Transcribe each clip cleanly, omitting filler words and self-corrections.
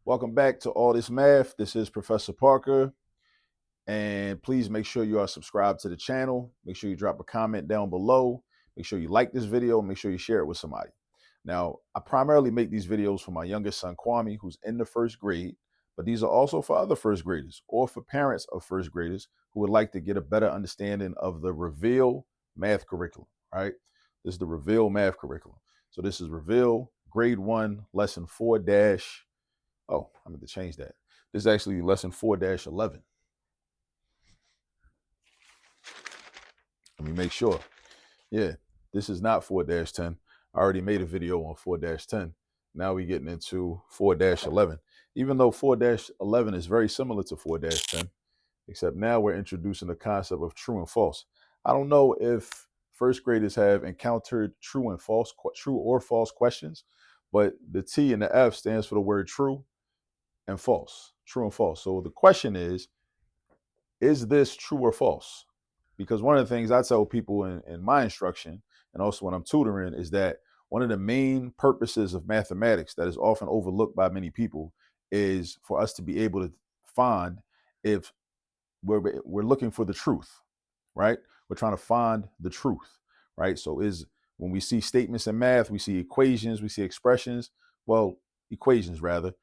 Welcome back to All This Math. This is Professor Parker. And please make sure you are subscribed to the channel. Make sure you drop a comment down below. Make sure you like this video. Make sure you share it with somebody. Now, I primarily make these videos for my youngest son, Kwame, who's in the first grade. But these are also for other first graders or for parents of first graders who would like to get a better understanding of the Reveal math curriculum, right? This is the Reveal math curriculum. So this is Reveal grade 1, lesson 4 dash. Oh, I'm going to change that. This is actually lesson 4-11. Let me make sure. Yeah, this is not 4-10. I already made a video on 4-10. Now we're getting into 4-11. Even though 4-11 is very similar to 4-10, except now we're introducing the concept of true and false. I don't know if first graders have encountered true or false questions, but the T and the F stands for the word true and false, true and false. So the question is this true or false? Because one of the things I tell people in my instruction, and also when I'm tutoring, is that one of the main purposes of mathematics that is often overlooked by many people is for us to be able to find if we're looking for the truth, right? We're trying to find the truth, right? So when we see statements in math, we see equations, we see expressions, well, equations rather,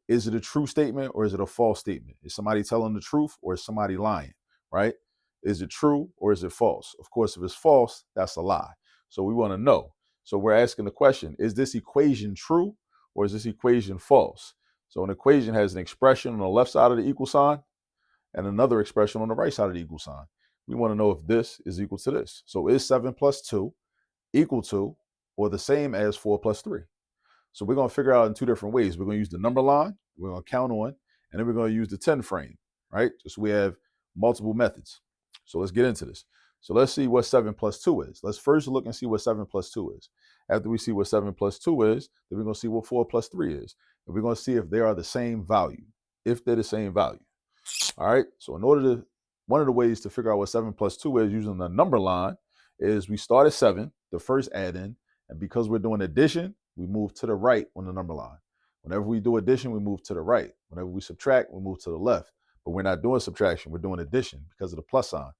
is it a true statement or is it a false statement? Is somebody telling the truth or is somebody lying, right? Is it true or is it false? Of course, if it's false, that's a lie. So we want to know. So we're asking the question, is this equation true or is this equation false? So an equation has an expression on the left side of the equal sign and another expression on the right side of the equal sign. We want to know if this is equal to this. So is 7 plus 2 equal to or the same as 4 plus 3? So we're going to figure out in two different ways. We're going to use the number line, we're going to count on, and then we're going to use the 10 frame, right? So we have multiple methods. So let's get into this. So let's see what 7 plus 2 is. Let's first look and see what 7 plus 2 is. After we see what 7 plus 2 is, then we're going to see what 4 plus 3 is. And we're going to see if they are the same value, if they're the same value. All right. So one of the ways to figure out what 7 plus 2 is using the number line is we start at 7, the first add in, and because we're doing addition, we move to the right on the number line. Whenever we do addition, we move to the right. Whenever we subtract, we move to the left. But we're not doing subtraction, we're doing addition because of the plus sign.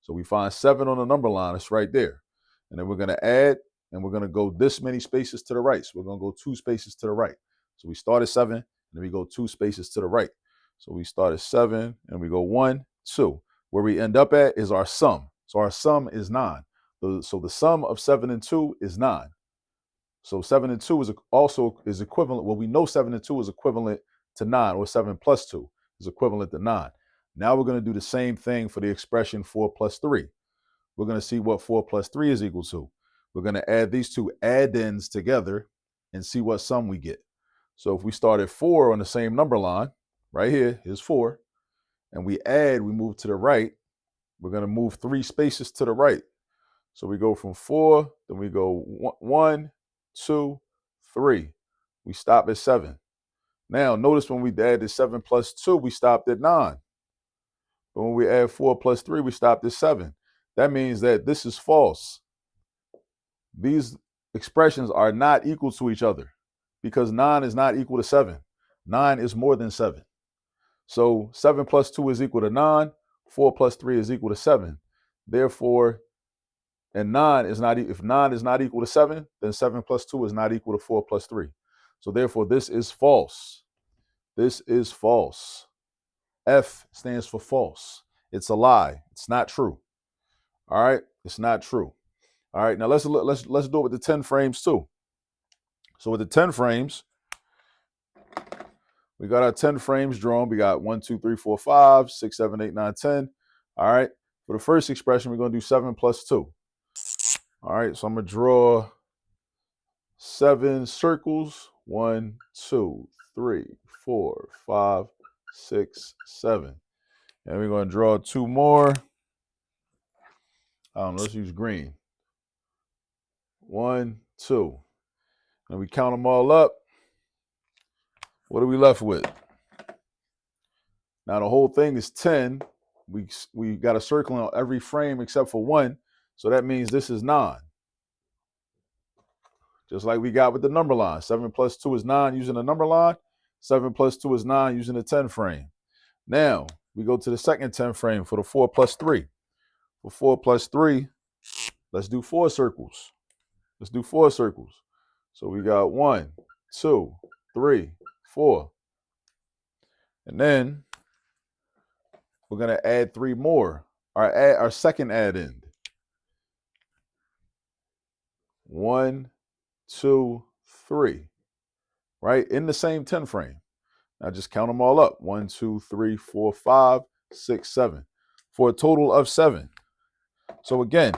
So we find 7 on the number line, it's right there. And then we're going to add, and we're going to go this many spaces to the right. So we're going to go 2 spaces to the right. So we start at 7, and then we go 2 spaces to the right. So we start at 7, and we go 1, 2. Where we end up at is our sum. So our sum is 9. So the sum of 7 and 2 is 9. So 7 and 2 is equivalent. Well, we know 7 and 2 is equivalent to 9, or 7 plus 2 is equivalent to 9. Now we're going to do the same thing for the expression 4 plus 3. We're going to see what 4 plus 3 is equal to. We're going to add these two add-ins together and see what sum we get. So if we start at 4 on the same number line, right here, here's 4, and we move to the right, we're going to move 3 spaces to the right. So we go from 4, then we go 1, 2, 3. We stop at 7. Now, notice when we added 7 plus 2, we stopped at 9. But when we add 4 plus 3, we stopped at 7. That means that this is false. These expressions are not equal to each other because 9 is not equal to 7. 9 is more than 7. So 7 plus 2 is equal to 9. 4 plus 3 is equal to 7. Therefore, if 9 is not equal to 7, then 7 plus 2 is not equal to 4 plus 3. So therefore, this is false. This is false. F stands for false. It's a lie. It's not true. All right, it's not true. All right, now let's do it with the 10 frames too. So with the 10 frames, we got our 10 frames drawn. We got 1, 2, 3, 4, 5, 6, 7, 8, 9, 10. All right, for the first expression, we're going to do 7 plus 2. All right, so I'm going to draw 7 circles. 1, 2, 3, 4, 5, 6, 7. And we're going to draw 2 more. I don't know, let's use green. 1, 2. And we count them all up. What are we left with? Now the whole thing is 10. We got a circle on every frame except for 1. So that means this is 9. Just like we got with the number line. 7 plus 2 is 9 using the number line. 7 plus 2 is 9 using the 10 frame. Now, we go to the second 10 frame for the 4 plus 3. For 4 plus 3, let's do 4 circles. Let's do 4 circles. So we got 1, 2, 3, 4. And then we're going to add 3 more. Our second add end. 1, 2, 3. Right? In the same 10 frame. Now just count them all up. 1, 2, 3, 4, 5, 6, 7. For a total of 7. So again,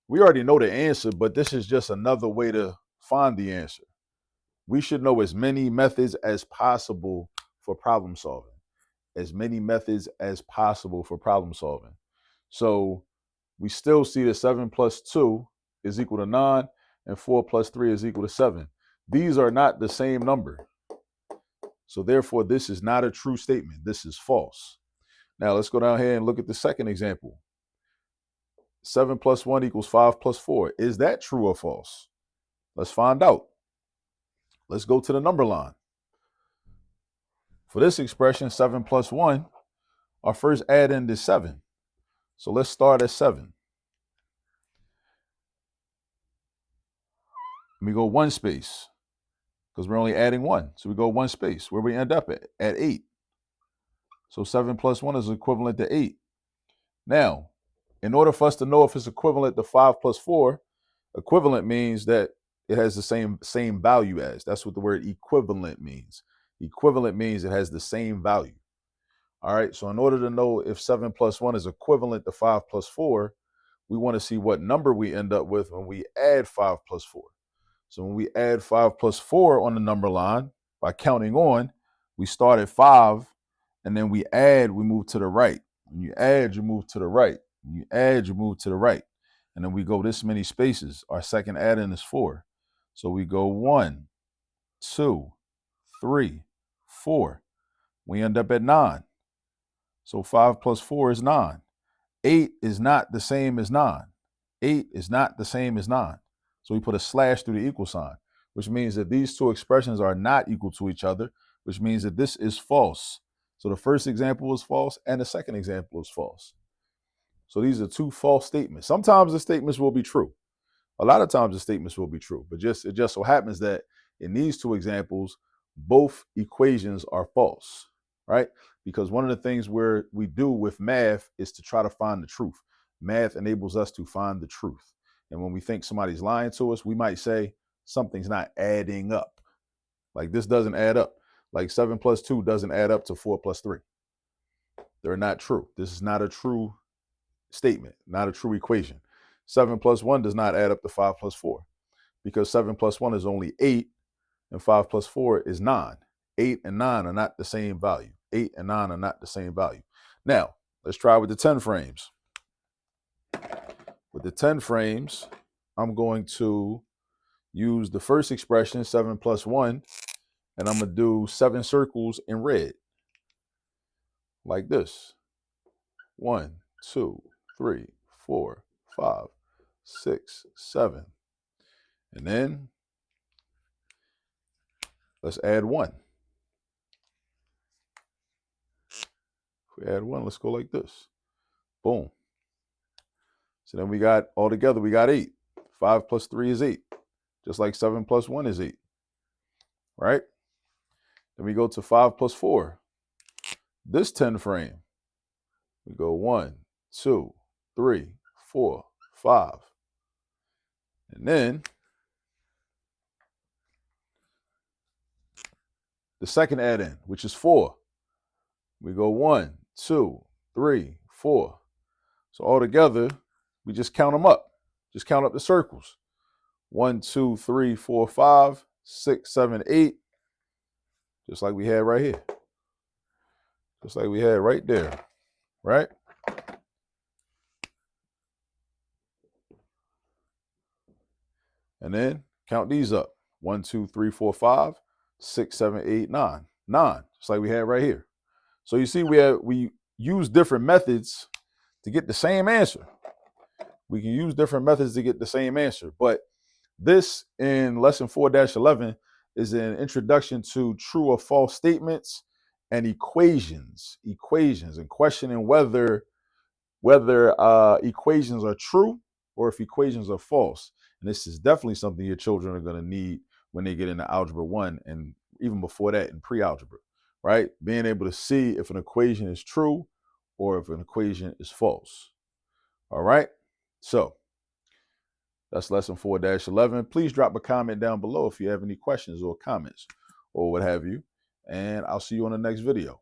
we already know the answer, but this is just another way to find the answer. We should know as many methods as possible for problem solving. As many methods as possible for problem solving. So we still see that 7 plus 2 is equal to 9 and 4 plus 3 is equal to 7. These are not the same number. So therefore, this is not a true statement. This is false. Now let's go down here and look at the second example. 7 plus 1 equals 5 plus 4. Is that true or false? Let's find out. Let's go to the number line. For this expression, 7 plus 1, our first add-end is 7. So let's start at 7. We go 1 space because we're only adding 1. So we go 1 space. Where we end up at 8. So 7 plus 1 is equivalent to 8. Now, in order for us to know if it's equivalent to 5 plus 4, equivalent means that it has the same value as. That's what the word equivalent means. Equivalent means it has the same value. All right, so in order to know if 7 plus 1 is equivalent to 5 plus 4, we want to see what number we end up with when we add 5 plus 4. So when we add 5 plus 4 on the number line, by counting on, we start at 5, and then we add, we move to the right. When you add, you move to the right. When you add, you move to the right. And then we go this many spaces. Our second add-in is 4. So we go 1, 2, 3, 4. We end up at 9. So 5 plus 4 is 9. 8 is not the same as 9. 8 is not the same as 9. So we put a slash through the equal sign, which means that these two expressions are not equal to each other, which means that this is false. So the first example is false and the second example is false. So these are two false statements. Sometimes the statements will be true. A lot of times the statements will be true, but it just so happens that in these two examples, both equations are false, right? Because one of the things we do with math is to try to find the truth. Math enables us to find the truth. And when we think somebody's lying to us, we might say something's not adding up. Like this doesn't add up. Like 7 plus 2 doesn't add up to 4 plus 3. They're not true. This is not a true statement, not a true equation. 7 plus 1 does not add up to 5 plus 4 because 7 plus 1 is only 8 and 5 plus 4 is 9. 8 and 9 are not the same value. 8 and 9 are not the same value. Now, let's try with the 10 frames. With the 10 frames, I'm going to use the first expression, 7 plus 1, and I'm going to do 7 circles in red. Like this. 1, 2, 3, 4, 5, 6, 7. And then let's add 1. If we add 1, let's go like this. Boom. So then we got, all together, we got 8. 5 plus 3 is 8. Just like 7 plus 1 is 8. Right? Then we go to 5 plus 4. This 10 frame. We go 1, 2, 3, 4, 5. And then the second add-in, which is 4. We go 1, 2, 3, 4. So all together, we just count them up. Just count up the circles. 1, 2, 3, 4, 5, 6, 7, 8. Just like we had right here. Just like we had right there. Right? And then count these up. 1, 2, 3, 4, 5, 6, 7, 8, 9. 9. Just like we had right here. So you see, we use different methods to get the same answer. We can use different methods to get the same answer. But this in lesson 4-11 is an introduction to true or false statements and equations, and questioning whether equations are true or if equations are false. And this is definitely something your children are going to need when they get into Algebra 1 and even before that in pre-algebra, right? Being able to see if an equation is true or if an equation is false. All right? So that's lesson 4-11. Please drop a comment down below if you have any questions or comments or what have you. And I'll see you on the next video.